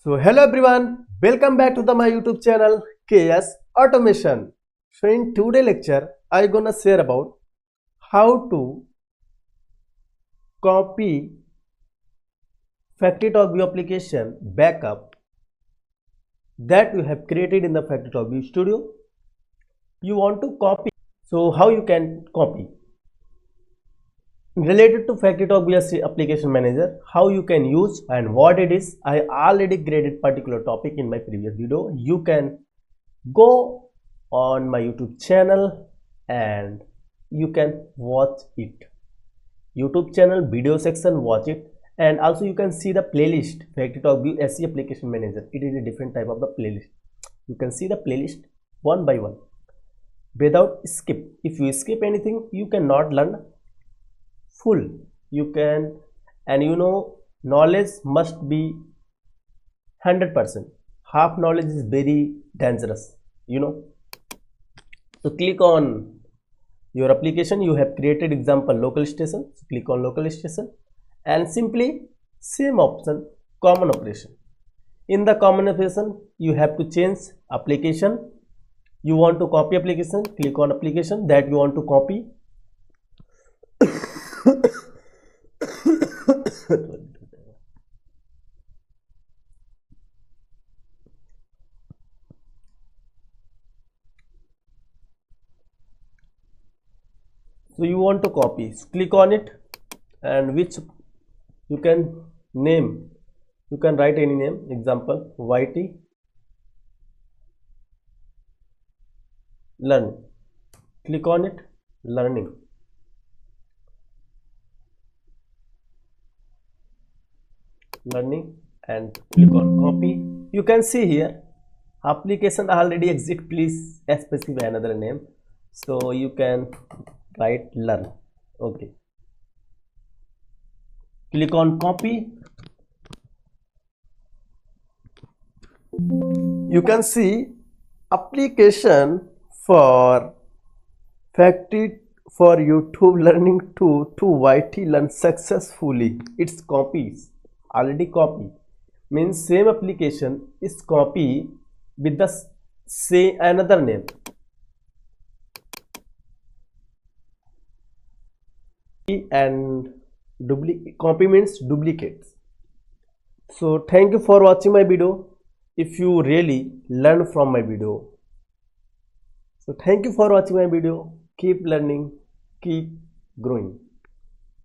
So hello everyone, welcome back to my YouTube channel KS Automation. So in today's lecture, I'm gonna share about how to copy FactoryTalk View application backup that you have created in the FactoryTalk View Studio. You want to copy. So how you can copy? Related to FactoryTalk View SE application manager, how you can use and what it is. I already created particular topic in my previous video. You can go on my YouTube channel and you can watch it. YouTube channel video section, watch it, and also you can see the playlist FactoryTalk View SE application manager. It is a different type of the playlist. You can see the playlist one by one without skip. If you skip anything, you cannot learn full. You can, and you know, knowledge must be 100%. Half knowledge is very dangerous, you know. So click on your application. You have created example local station. So click on local station and simply same option, common operation. In the common operation, you have to change application. You want to copy application, click on application that you want to copy. So you want to copy, click on it, and which you can name, you can write any name, example YT learn. Click on it, learning. And click on copy. You can see here application already exist, please specify another name. So you can write learn. Okay, click on copy. You can see application for YouTube learning to YT learn successfully. It's copies, already copy, means same application is copy with the say another name. And copy means duplicates. So thank you for watching my video. If you really learn from my video, so thank you for watching my video. Keep learning, keep growing.